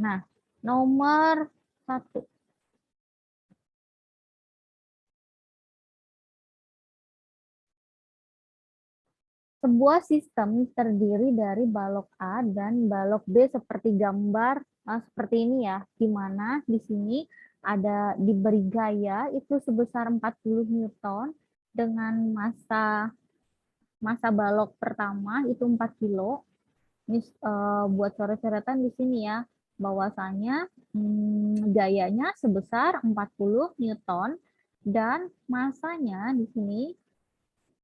Nah, nomor 1. Sebuah sistem terdiri dari balok A dan balok B seperti gambar seperti ini ya, di mana di sini ada diberi gaya itu sebesar 40 Newton dengan massa balok pertama itu 4 kilo. Ini buat coret-coretan di sini ya, bahwasanya gayanya sebesar 40 Newton dan massanya di sini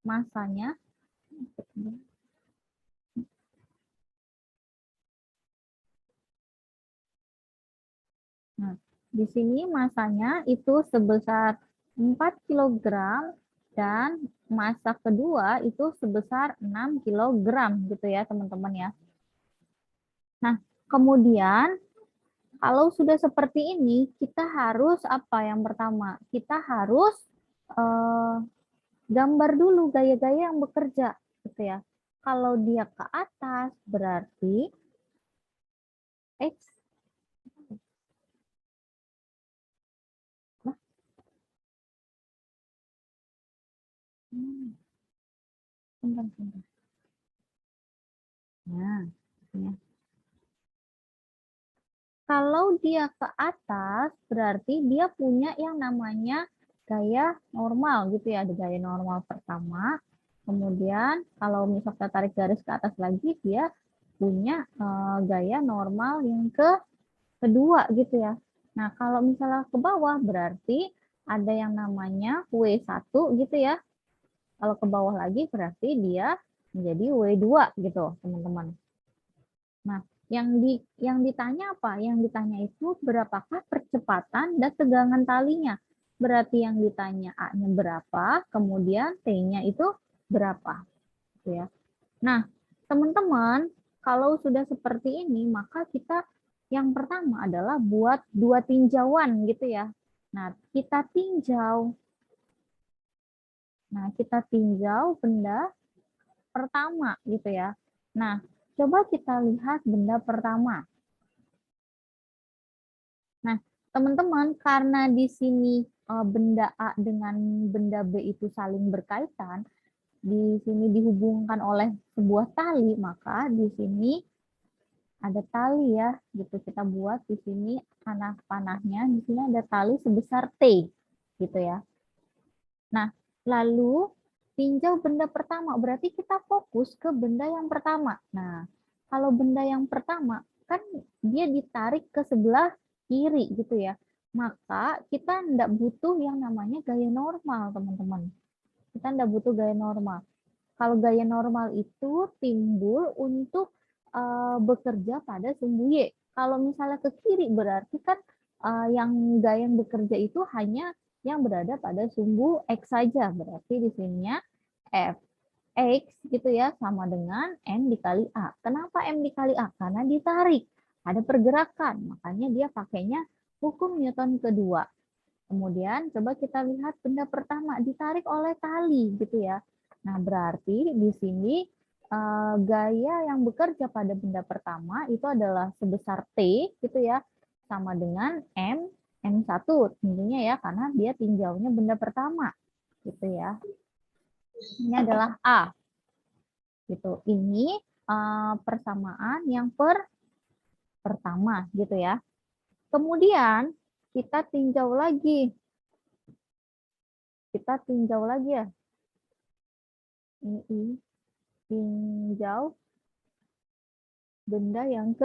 massanya Nah, di sini massanya itu sebesar 4 kg dan massa kedua itu sebesar 6 kg gitu ya, teman-teman ya. Nah, kemudian kalau sudah seperti ini, kita harus apa yang pertama? Kita harus gambar dulu gaya-gaya yang bekerja gitu ya. Kalau dia ke atas berarti X. Bentar, bentar. Nah, ya. Kalau dia ke atas, berarti dia punya yang namanya gaya normal gitu ya. Ada gaya normal pertama. Kemudian kalau misalnya tarik garis ke atas lagi, dia punya gaya normal yang kedua gitu ya. Nah, kalau misalnya ke bawah berarti ada yang namanya W1 gitu ya. Kalau ke bawah lagi berarti dia menjadi W2 gitu, teman-teman. Nah, yang ditanya apa? Yang ditanya itu berapakah percepatan dan tegangan talinya. Berarti yang ditanya A-nya berapa, kemudian T-nya itu berapa. Gitu ya. Nah, teman-teman, kalau sudah seperti ini, maka kita yang pertama adalah buat dua tinjauan gitu ya. Nah, kita tinjau. Nah, kita tinjau benda pertama gitu ya. Nah, coba kita lihat benda pertama. Nah, teman-teman, karena di sini benda A dengan benda B itu saling berkaitan, di sini dihubungkan oleh sebuah tali, maka di sini ada tali ya, gitu kita buat di sini panah-panahnya, di sini ada tali sebesar T, gitu ya. Nah, lalu tinjau benda pertama, berarti kita fokus ke benda yang pertama. Nah, kalau benda yang pertama, kan dia ditarik ke sebelah kiri gitu ya. Maka kita tidak butuh yang namanya gaya normal, teman-teman. Kita tidak butuh gaya normal. Kalau gaya normal itu timbul untuk bekerja pada sumbu Y. Kalau misalnya ke kiri berarti kan yang gaya yang bekerja itu hanya yang berada pada sumbu X saja. Berarti di sininya F X gitu ya sama dengan M dikali A. Kenapa M dikali A? Karena ditarik. Ada pergerakan. Makanya dia pakainya hukum Newton kedua. Kemudian coba kita lihat benda pertama ditarik oleh tali gitu ya. Nah, berarti di sini gaya yang bekerja pada benda pertama itu adalah sebesar T gitu ya, sama dengan M1 tentunya ya, karena dia tinjaunya benda pertama gitu ya. Ini adalah A. Gitu. Ini persamaan yang pertama gitu ya. Kemudian kita tinjau lagi. Kita tinjau lagi ya. Ini tinjau benda yang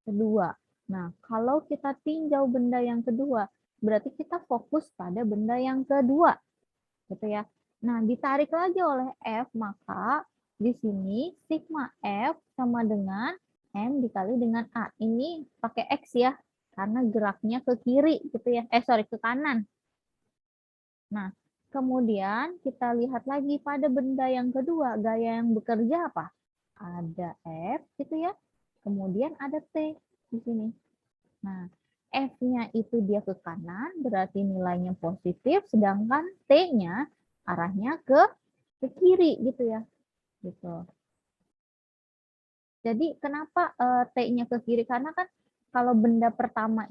kedua. Nah, kalau kita tinjau benda yang kedua, berarti kita fokus pada benda yang kedua. Gitu ya. Nah, ditarik lagi oleh F, maka di sini sigma F sama dengan M dikali dengan A. Ini pakai X ya, karena geraknya ke kiri gitu ya. Ke kanan. Nah, kemudian kita lihat lagi pada benda yang kedua, gaya yang bekerja apa? Ada F gitu ya. Kemudian ada T di sini. Nah, F-nya itu dia ke kanan, berarti nilainya positif, sedangkan T-nya arahnya ke kiri gitu ya. Gitu. Jadi kenapa T-nya ke kiri? Karena kan kalau benda pertama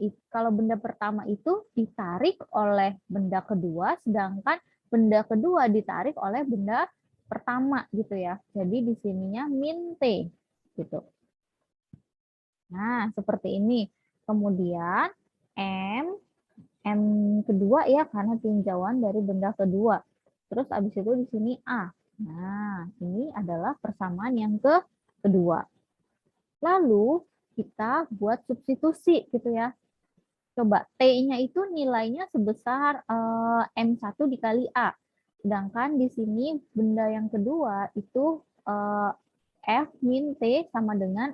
itu ditarik oleh benda kedua, sedangkan benda kedua ditarik oleh benda pertama gitu ya. Jadi di sininya min T gitu. Nah, seperti ini. Kemudian M kedua ya karena tinjauan dari benda kedua. Terus habis itu di sini A. Nah, ini adalah persamaan yang kedua. Lalu kita buat substitusi gitu ya. Coba T-nya itu nilainya sebesar M1 dikali A. Sedangkan di sini benda yang kedua itu F min T sama dengan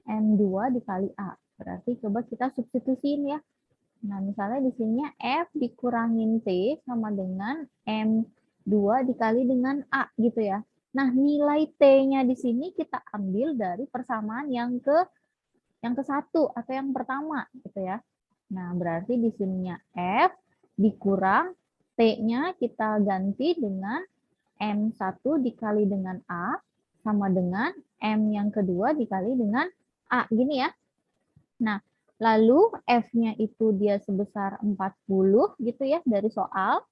M2 dikali A. Berarti coba kita substitusiin ya. Nah, misalnya di sini F dikurangin T sama dengan M2 dikali dengan A gitu ya. Nah, nilai T-nya di sini kita ambil dari persamaan yang ke satu atau yang pertama gitu ya. Nah, berarti di sininya F dikurang T-nya kita ganti dengan M1 dikali dengan A sama dengan M yang kedua dikali dengan A. Gini ya. Nah, lalu F-nya itu dia sebesar 40 gitu ya dari soal.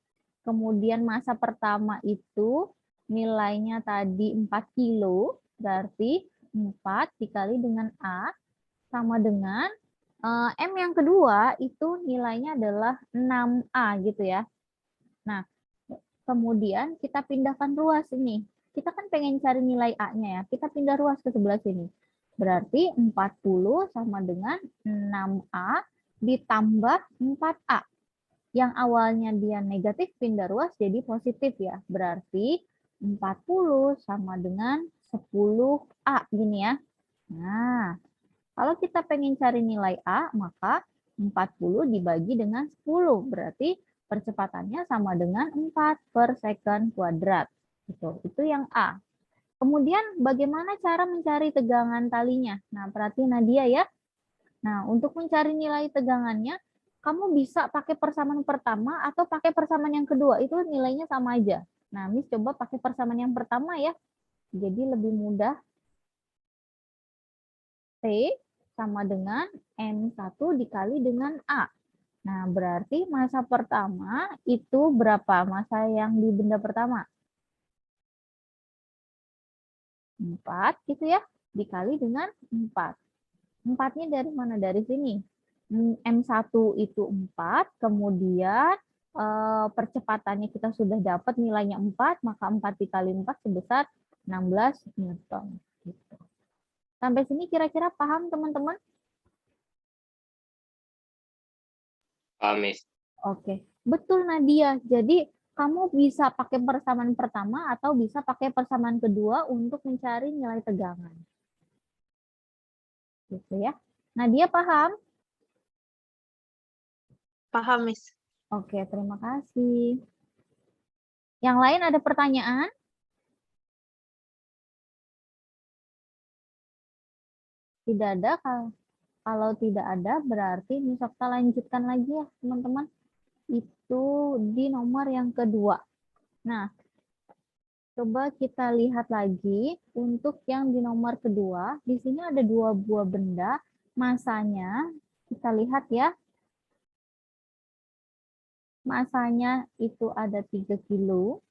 Kemudian masa pertama itu nilainya tadi 4 kilo, berarti 4 dikali dengan A sama dengan M yang kedua itu nilainya adalah 6A gitu ya. Nah, kemudian kita pindahkan ruas ini. Kita kan pengen cari nilai A-nya ya. Kita pindah ruas ke sebelah sini. Berarti 40 sama dengan 6A ditambah 4A. Yang awalnya dia negatif pindah ruas jadi positif ya. Berarti 40 sama dengan 10A gini ya. Nah, kalau kita pengen cari nilai A, maka 40 dibagi dengan 10. Berarti percepatannya sama dengan 4 per second kuadrat. Itu yang A. Kemudian bagaimana cara mencari tegangan talinya? Nah, perhatiin Nadia ya. Nah, untuk mencari nilai tegangannya, kamu bisa pakai persamaan pertama atau pakai persamaan yang kedua. Itu nilainya sama aja. Nah, Miss coba pakai persamaan yang pertama ya. Jadi lebih mudah. T sama dengan M1 dikali dengan A. Nah, berarti masa pertama itu berapa? Masa yang di benda pertama? 4 gitu ya, dikali dengan 4. 4-nya dari mana? Dari sini. M1 itu 4, kemudian percepatannya kita sudah dapat nilainya 4, maka 4 dikali 4 sebesar 16 Newton. Gitu. Sampai sini kira-kira paham teman-teman? Paham, Miss. Oke, betul Nadia. Jadi kamu bisa pakai persamaan pertama atau bisa pakai persamaan kedua untuk mencari nilai tegangan. Gitu ya. Nadia paham? Paham, Miss. Oke, terima kasih. Yang lain ada pertanyaan? Tidak ada. Kalau tidak ada, berarti bisa kita lanjutkan lagi ya, teman-teman. Itu di nomor yang kedua. Nah, coba kita lihat lagi untuk yang di nomor kedua. Di sini ada 2 buah benda. Masanya, kita lihat ya. Masanya itu ada 3 kilo.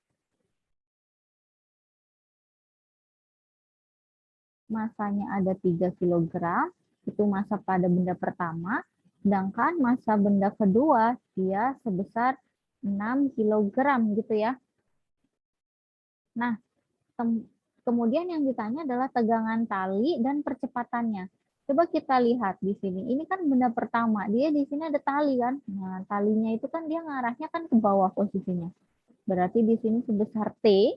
Masanya ada 3 kilogram. Itu masa pada benda pertama. Sedangkan masa benda kedua, dia sebesar 6 kilogram gitu ya. Nah, kemudian yang ditanya adalah tegangan tali dan percepatannya. Coba kita lihat di sini. Ini kan benda pertama. Dia di sini ada tali kan. Nah, talinya itu kan dia ngarahnya kan ke bawah posisinya. Berarti di sini sebesar T.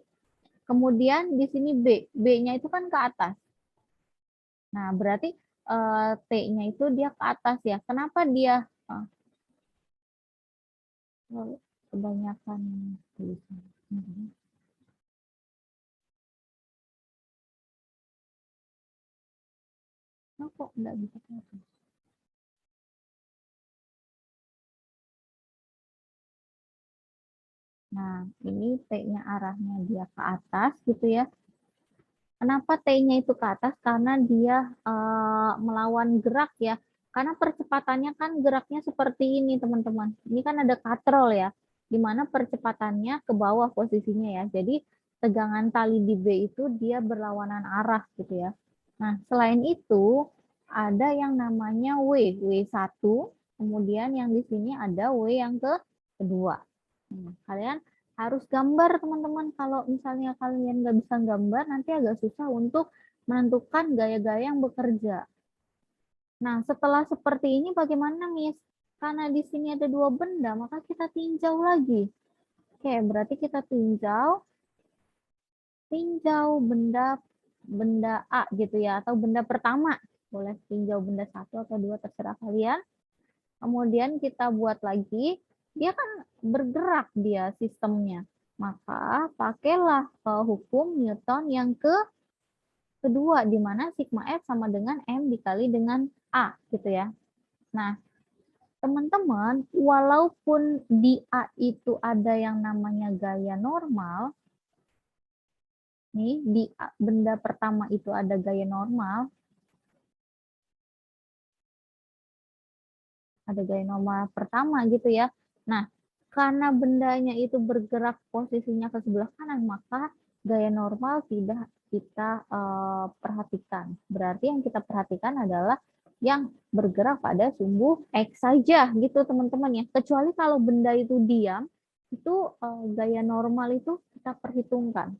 Kemudian di sini B. B-nya itu kan ke atas. Nah, berarti T-nya itu dia ke atas ya. Kenapa dia kebanyakan tulisan? Oh, kok nggak bisa ke atas? Nah, ini T-nya arahnya dia ke atas gitu ya. Kenapa T-nya itu ke atas? Karena dia melawan gerak ya. Karena percepatannya kan geraknya seperti ini, teman-teman. Ini kan ada katrol ya, di mana percepatannya ke bawah posisinya ya. Jadi tegangan tali di B itu dia berlawanan arah gitu ya. Nah, selain itu ada yang namanya W1, kemudian yang di sini ada W yang kedua. Kalian harus gambar, teman-teman. Kalau misalnya kalian nggak bisa gambar, nanti agak susah untuk menentukan gaya-gaya yang bekerja. Nah, setelah seperti ini bagaimana, Miss? Karena di sini ada dua benda, maka kita tinjau lagi. Oke, berarti kita tinjau benda A gitu ya, atau benda pertama. Boleh tinjau benda satu atau dua, terserah kalian. Kemudian kita buat lagi, dia kan bergerak dia sistemnya. Maka pakailah hukum Newton yang kedua, di mana sigma F sama dengan M dikali dengan A gitu ya. Nah, teman-teman, walaupun di A itu ada yang namanya gaya normal, nih di benda pertama itu ada gaya normal, pertama gitu ya. Nah, karena bendanya itu bergerak posisinya ke sebelah kanan, maka gaya normal tidak kita perhatikan. Berarti yang kita perhatikan adalah yang bergerak pada sumbu X saja gitu teman-teman ya. Kecuali kalau benda itu diam, itu gaya normal itu kita perhitungkan.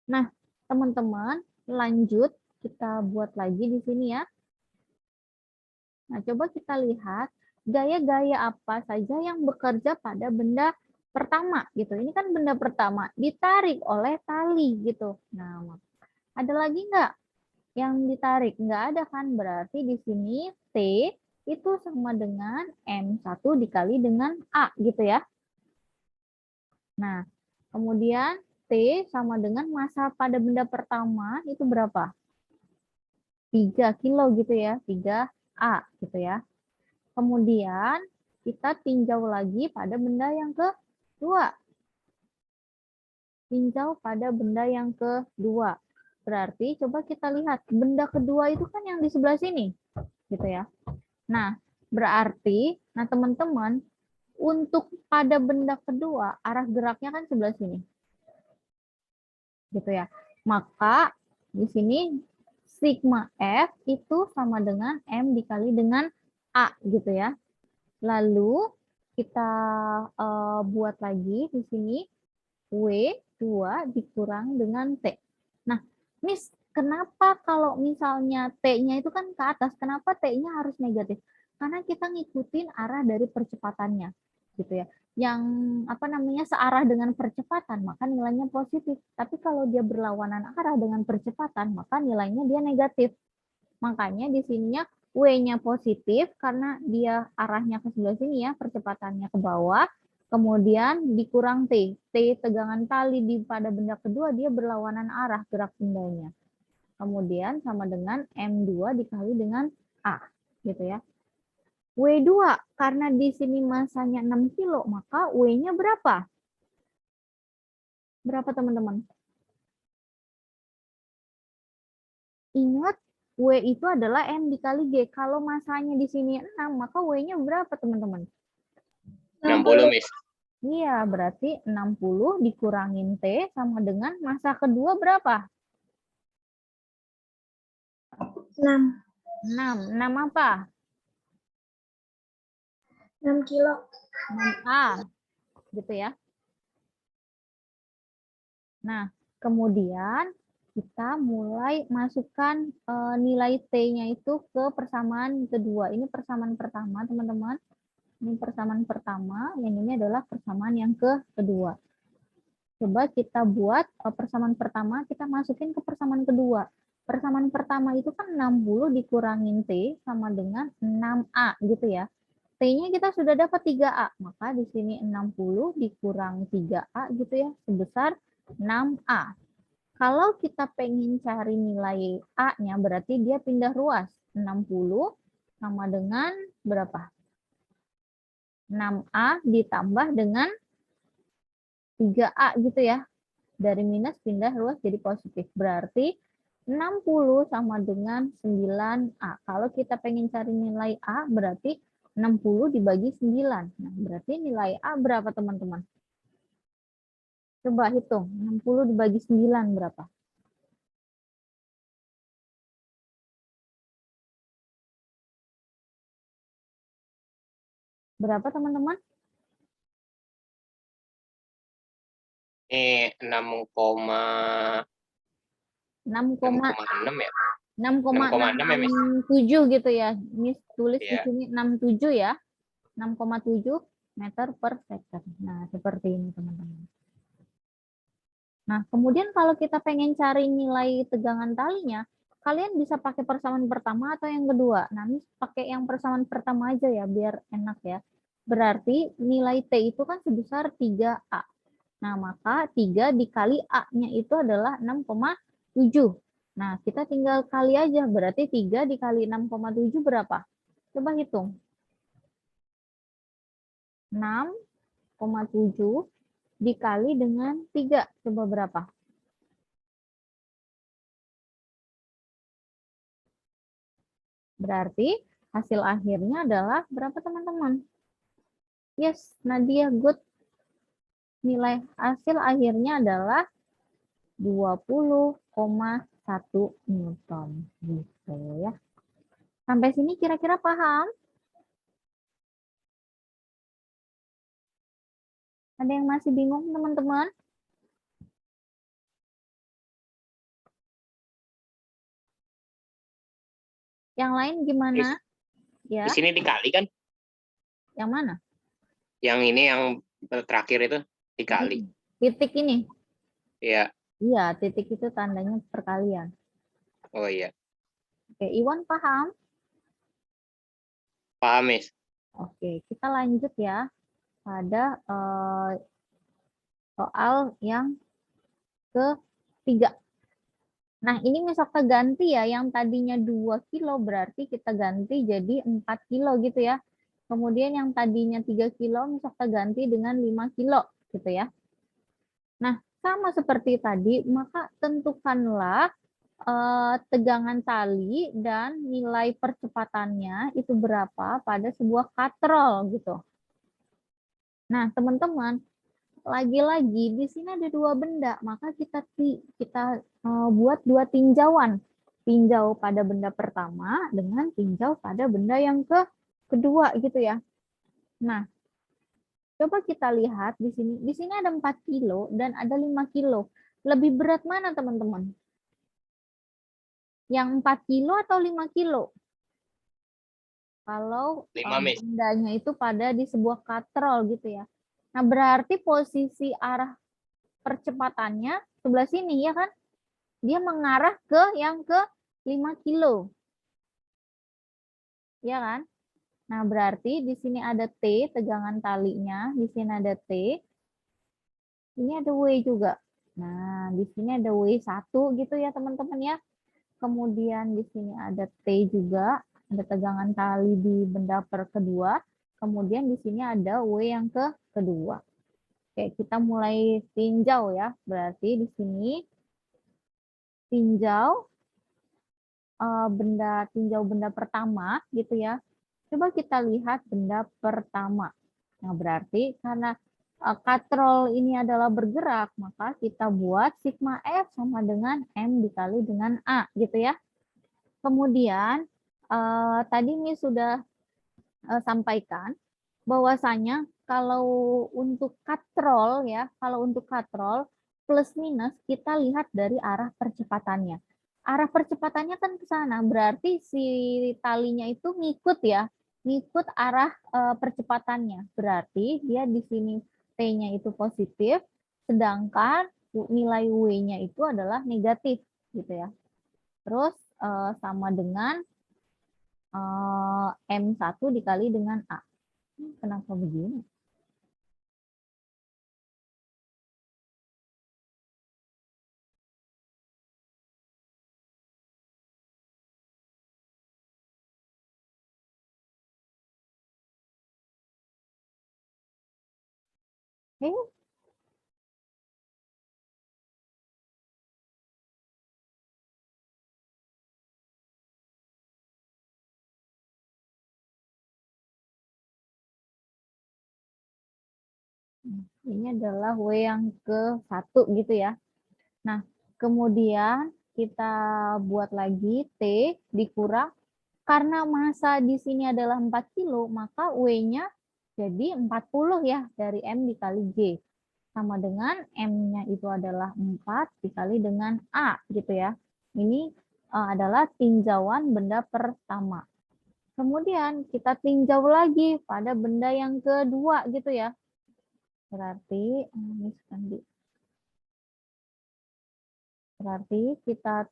Nah, teman-teman, lanjut kita buat lagi di sini ya. Nah, coba kita lihat gaya-gaya apa saja yang bekerja pada benda pertama gitu. Ini kan benda pertama ditarik oleh tali gitu. Nah, ada lagi nggak yang ditarik? Nggak ada kan? Berarti di sini T itu sama dengan M1 dikali dengan A gitu ya. Nah, kemudian T sama dengan massa pada benda pertama itu berapa? 3 kilo gitu ya, 3A gitu ya. Kemudian kita tinjau lagi pada benda yang kedua. Tinjau pada benda yang kedua. Berarti coba kita lihat benda kedua itu kan yang di sebelah sini, gitu ya. Nah, berarti, teman-teman, untuk pada benda kedua arah geraknya kan sebelah sini, gitu ya. Maka di sini sigma F itu sama dengan M dikali dengan A, gitu ya. Lalu kita buat lagi di sini W2 dikurang dengan T. Nah, Miss, kenapa kalau misalnya T-nya itu kan ke atas, kenapa T-nya harus negatif? Karena kita ngikutin arah dari percepatannya, gitu ya. Yang searah dengan percepatan, maka nilainya positif. Tapi kalau dia berlawanan arah dengan percepatan, maka nilainya dia negatif. Makanya di sininya W-nya positif karena dia arahnya ke sebelah sini ya, percepatannya ke bawah. Kemudian dikurang T. T tegangan tali pada benda kedua dia berlawanan arah gerak bendanya. Kemudian sama dengan M2 dikali dengan A, gitu ya. W2 karena di sini masanya 6 kilo, maka W-nya berapa? Berapa teman-teman? Ingat W itu adalah M dikali G. Kalau masanya di sini 6, maka W-nya berapa, teman-teman? 60, Miss. Iya, berarti 60 dikurangin T sama dengan massa kedua berapa? 6. 6 apa? 6 kilo. 6A, gitu ya. Nah, kemudian kita mulai masukkan nilai T-nya itu ke persamaan kedua. Ini persamaan pertama, teman-teman. Ini persamaan pertama, yang ini adalah persamaan yang kedua. Coba kita buat persamaan pertama, kita masukin ke persamaan kedua. Persamaan pertama itu kan 60 dikurangin T sama dengan 6A gitu ya. T-nya kita sudah dapat 3A, maka di sini 60 dikurang 3A gitu ya, sebesar 6A. Kalau kita pengen cari nilai A-nya, berarti dia pindah ruas. 60 sama dengan berapa? 6A ditambah dengan 3A gitu ya. Dari minus pindah ruas jadi positif. Berarti 60 sama dengan 9A. Kalau kita pengen cari nilai A, berarti 60 dibagi 9. Nah, berarti nilai A berapa, teman-teman? Coba hitung, 60 dibagi 9 berapa? Berapa, teman-teman? Ini 6,6 ya? 6,6 ya, Miss? 6,67 gitu ya. Miss tulis di Iya. sini 67 ya. 6,7 meter per second. Nah, seperti ini, teman-teman. Nah, kemudian kalau kita pengen cari nilai tegangan talinya, kalian bisa pakai persamaan pertama atau yang kedua. Nah, Miss pakai yang persamaan pertama aja ya, biar enak ya. Berarti nilai T itu kan sebesar 3A. Nah, maka 3 dikali A-nya itu adalah 6,7. Nah, kita tinggal kali aja. Berarti 3 dikali 6,7 berapa? Coba hitung. 6,7 dikali dengan 3. Coba berapa? Berarti hasil akhirnya adalah berapa, teman-teman? Yes, Nadia, good. Nilai hasil akhirnya adalah 20,1 Newton. Gitu ya. Sampai sini kira-kira paham? Ada yang masih bingung, teman-teman? Yang lain gimana? Ya, Di sini dikali kan? yang mana? Yang ini yang terakhir itu dikali. Titik ini. Iya. Iya, titik itu tandanya perkalian. Oh iya. Oke, Iwan paham? Paham, Miss. Oke, kita lanjut ya pada soal yang ketiga. Nah, ini misalkan ganti ya, yang tadinya 2 kilo berarti kita ganti jadi 4 kilo gitu ya. Kemudian yang tadinya 3 kilo misalkan ganti dengan 5 kilo gitu ya. Nah, sama seperti tadi, maka tentukanlah tegangan tali dan nilai percepatannya itu berapa pada sebuah katrol gitu. Nah, teman-teman, lagi-lagi di sini ada dua benda, maka kita buat dua tinjauan. Tinjau pada benda pertama dengan tinjau pada benda yang kedua gitu ya. Nah, coba kita lihat di sini. Di sini ada 4 kilo dan ada 5 kilo. Lebih berat mana, teman-teman? Yang 4 kilo atau 5 kilo? Kalau 5, Miss. bendanya itu pada di sebuah katrol gitu ya. Nah, berarti posisi arah percepatannya sebelah sini ya kan? Dia mengarah ke yang ke 5 kilo. Ya kan? Nah, berarti di sini ada T, tegangan talinya. Di sini ada T. Ini ada W juga. Nah, di sini ada W1 gitu ya, teman-teman ya. Kemudian di sini ada T juga. Ada tegangan tali di benda per kedua. Kemudian di sini ada W yang kedua. Oke, kita mulai tinjau ya. Berarti di sini tinjau tinjau benda pertama gitu ya. Coba kita lihat benda pertama. Nah, berarti karena katrol ini adalah bergerak, maka kita buat sigma F sama dengan M dikali dengan A gitu ya. Kemudian tadi ini sudah sampaikan bahwasanya kalau untuk katrol ya, kalau untuk katrol plus minus kita lihat dari arah percepatannya. Arah percepatannya kan ke sana, berarti si talinya itu ngikut ya, ngikut arah percepatannya. Berarti dia di sini T-nya itu positif, sedangkan nilai W-nya itu adalah negatif gitu ya. Terus sama dengan M1 dikali dengan A. Kenapa begini? Eh, Ini adalah W yang ke-1 gitu ya. Nah, kemudian kita buat lagi T dikurang. Karena massa di sini adalah 4 kilo, maka W-nya jadi 40 ya, dari M dikali G. Sama dengan M-nya itu adalah 4 dikali dengan A gitu ya. Ini adalah tinjauan benda pertama. Kemudian kita tinjau lagi pada benda yang kedua gitu ya. Berarti kita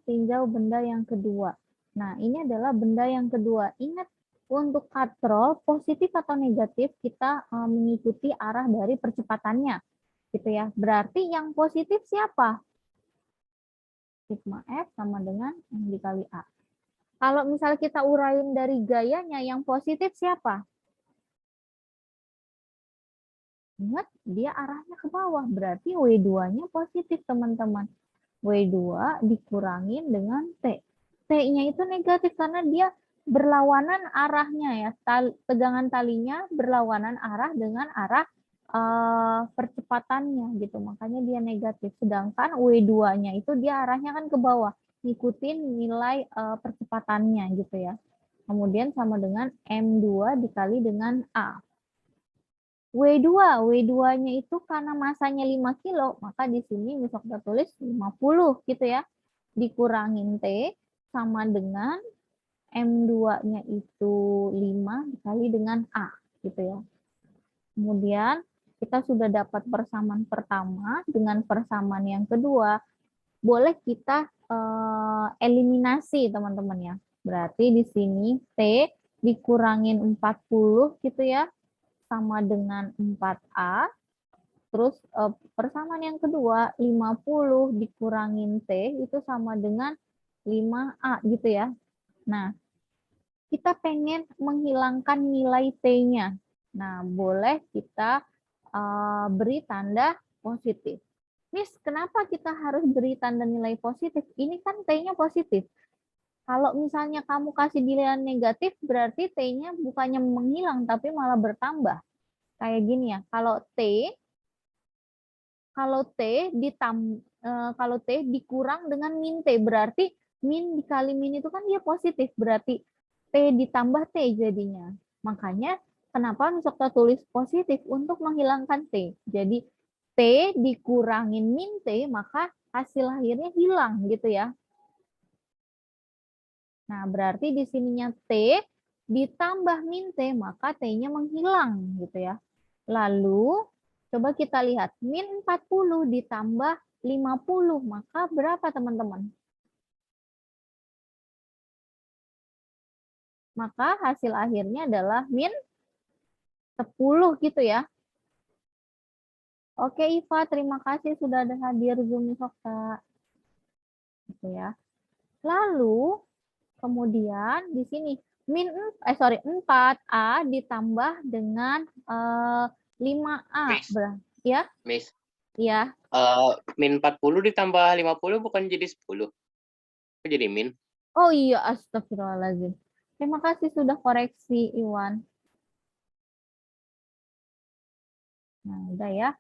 tinjau benda yang kedua. Nah, ini adalah benda yang kedua. Ingat, untuk katrol, positif atau negatif, kita mengikuti arah dari percepatannya. Gitu ya. Berarti yang positif siapa? Sigma F sama dengan M dikali A. Kalau misalnya kita uraiin dari gayanya, yang positif siapa? Ingat, dia arahnya ke bawah. Berarti W2-nya positif, teman-teman. W2 dikurangin dengan T. T-nya itu negatif karena dia berlawanan arahnya ya. Tegangan talinya berlawanan arah dengan arah percepatannya gitu. Makanya dia negatif. Sedangkan W2-nya itu dia arahnya kan ke bawah. Ngikutin nilai percepatannya gitu ya. Kemudian sama dengan M2 dikali dengan A. W2-nya itu karena masanya 5 kilo, maka di sini bisa kita tulis 50 gitu ya. Dikurangin T sama dengan M2-nya itu 5 dikali dengan A gitu ya. Kemudian kita sudah dapat persamaan pertama dengan persamaan yang kedua. Boleh kita eliminasi teman-teman ya. Berarti di sini T dikurangin 40 gitu ya, sama dengan 4A. Terus persamaan yang kedua, 50 dikurangin T itu sama dengan 5A gitu ya. Nah, kita pengen menghilangkan nilai T-nya. Nah, boleh kita beri tanda positif. Miss, kenapa kita harus beri tanda nilai positif? Ini kan T-nya positif. Kalau misalnya kamu kasih nilai negatif, berarti T-nya bukannya menghilang, tapi malah bertambah. Kayak gini ya, kalau T dikurang dengan min T, berarti min dikali min itu kan dia positif, berarti T ditambah T jadinya. Makanya kenapa kita tulis positif untuk menghilangkan T. Jadi T dikurangin min T, maka hasil akhirnya hilang gitu ya. Nah, berarti di sininya T ditambah min T, maka T-nya menghilang gitu ya. Lalu, coba kita lihat. Min 40 ditambah 50, maka berapa teman-teman? Maka hasil akhirnya adalah min 10 gitu ya. Oke Iva, terima kasih sudah ada hadir Zoom Sokta. Gitu ya. Lalu, kemudian di sini 4A ditambah dengan 5A. Ya? Miss. Ya. Min 40 ditambah 50 bukan jadi 10. Kok jadi min? Oh iya, astagfirullahaladzim. Terima kasih sudah koreksi, Iwan. Nah, udah ya.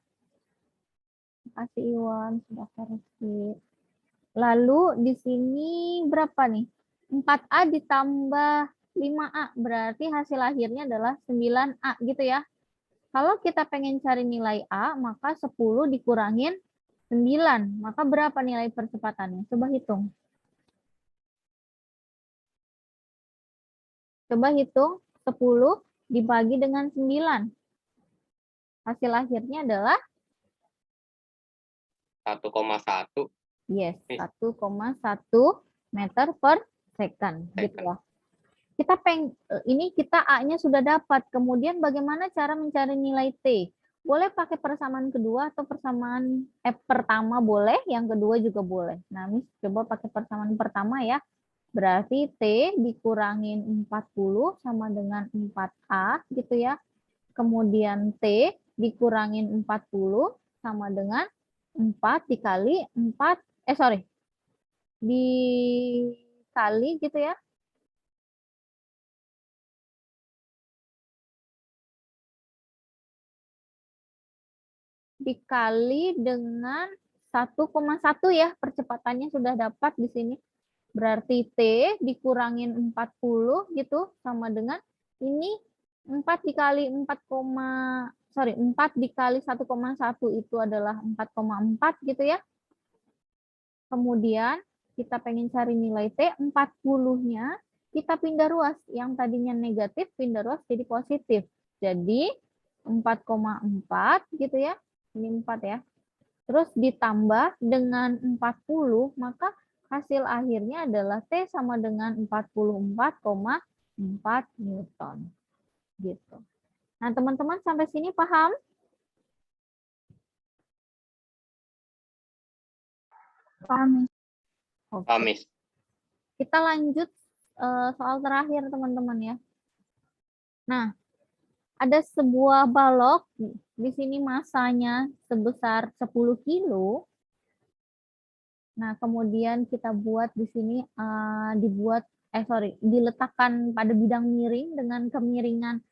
Terima kasih, Iwan, sudah koreksi. Lalu di sini berapa nih? 4A ditambah 5A, berarti hasil akhirnya adalah 9A gitu ya. Kalau kita pengen cari nilai A, maka 10 dikurangin 9. Maka berapa nilai percepatannya? Coba hitung. Coba hitung 10 dibagi dengan 9. Hasil akhirnya adalah 1,1. Yes, 1,1 meter per second. Gitu ya. Kita A-nya sudah dapat. Kemudian bagaimana cara mencari nilai T? Boleh pakai persamaan kedua atau persamaan pertama boleh, yang kedua juga boleh. Nah, Miss coba pakai persamaan pertama ya. Berarti T dikurangin 40 sama dengan 4A gitu ya. Kemudian T dikurangin 40 sama dengan 4 dikali 4, dikali gitu ya. dikali dengan 1,1 ya, percepatannya sudah dapat di sini. Berarti T dikurangin 40 gitu sama dengan ini 4 dikali 4 dikali 1,1 itu adalah 4,4 gitu ya. Kemudian kita pengen cari nilai T, 40-nya kita pindah ruas. Yang tadinya negatif pindah ruas jadi positif. Jadi 4,4 gitu ya. Ini 4 ya. Terus ditambah dengan 40, maka hasil akhirnya adalah T sama dengan 44,4 Newton. Gitu. Nah, teman-teman sampai sini paham? Paham. Oke. Paham, Miss. Kita lanjut soal terakhir, teman-teman ya. Nah, ada sebuah balok, di sini masanya sebesar 10 kilo. Nah, kemudian kita buat di sini diletakkan pada bidang miring dengan kemiringan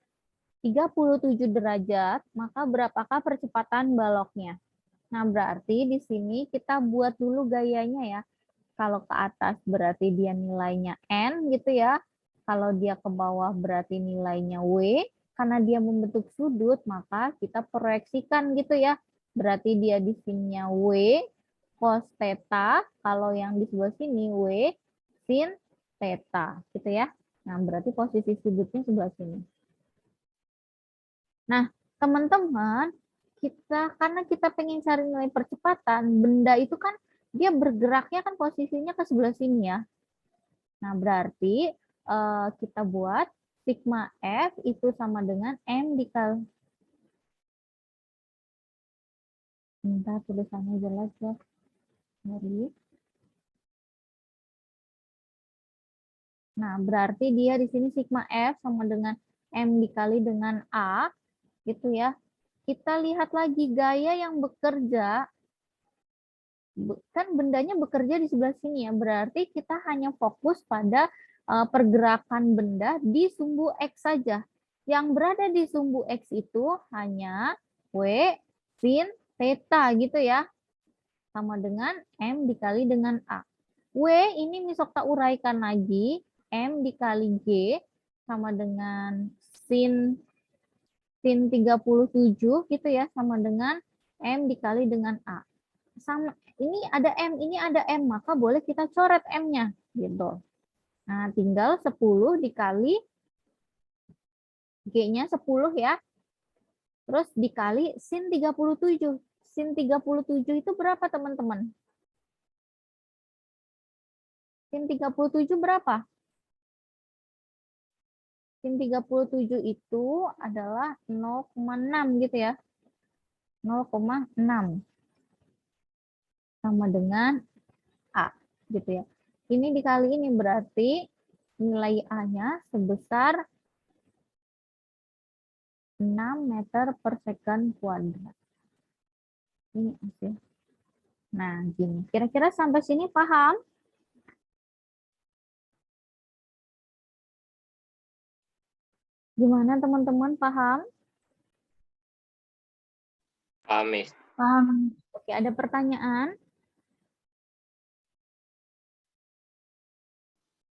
37 derajat, maka berapakah percepatan baloknya? Nah, berarti di sini kita buat dulu gayanya ya. Kalau ke atas berarti dia nilainya N gitu ya. Kalau dia ke bawah berarti nilainya W. Karena dia membentuk sudut, maka kita proyeksikan gitu ya. Berarti dia di sininya W cos theta. Kalau yang di sebelah sini W sin theta gitu ya. Nah, berarti posisi sudutnya sebelah sini. Nah, teman-teman, karena kita pengen cari nilai percepatan, benda itu kan dia bergeraknya kan posisinya ke sebelah sini ya. Nah, berarti kita buat sigma F itu sama dengan M dikali. Bentar, tulisannya jelas ya. Nah, berarti dia di sini sigma F sama dengan M dikali dengan A, gitu ya. Kita lihat lagi gaya yang bekerja, kan bendanya bekerja di sebelah sini ya, berarti kita hanya fokus pada pergerakan benda di sumbu X saja. Yang berada di sumbu X itu hanya W sin theta gitu ya, sama dengan M dikali dengan A. W ini misok tak uraikan lagi, M dikali G sama dengan sin 37 gitu ya, sama dengan M dikali dengan A. Sama ini ada M, ini ada M, maka boleh kita coret M-nya gitu. Nah, tinggal 10 dikali G-nya 10 ya. Terus dikali sin 37. Sin 37 itu berapa, teman-teman? Sin 37 berapa? Sin 37 itu adalah 0,6 gitu ya. 0,6. Sama dengan A gitu ya. Ini dikali ini berarti nilai A-nya sebesar 6 meter per second kuadrat. Ini oke. Nah, gini. Kira-kira sampai sini paham? Gimana teman-teman, paham? Paham, Miss. Paham. Oke, ada pertanyaan?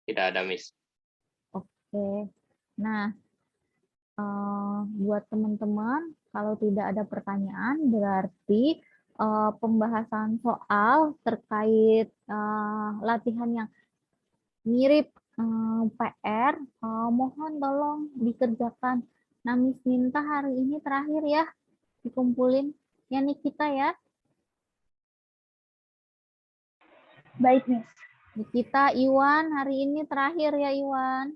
Tidak ada, Miss. Oke. Nah, buat teman-teman, kalau tidak ada pertanyaan, berarti pembahasan soal terkait latihan yang mirip PR, mohon tolong dikerjakan. Nah, Miss minta hari ini terakhir ya, dikumpulin. Ya, Nikita ya. Baik, Miss. Nikita, Iwan, hari ini terakhir ya, Iwan.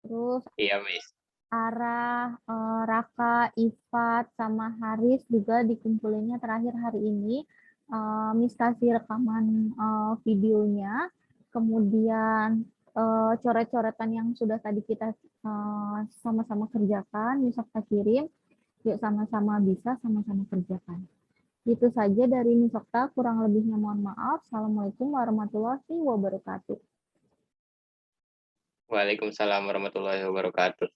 Terus Iya, Miss. Arah, Raka, Ifat, sama Haris juga dikumpulinnya terakhir hari ini. Miss kasih rekaman videonya, kemudian coret-coretan yang sudah tadi kita sama-sama kerjakan, Miss Okta kirim. Yuk sama-sama bisa, sama-sama kerjakan. Itu saja dari Miss Okta, kurang lebihnya mohon maaf. Assalamualaikum warahmatullahi wabarakatuh. Waalaikumsalam warahmatullahi wabarakatuh.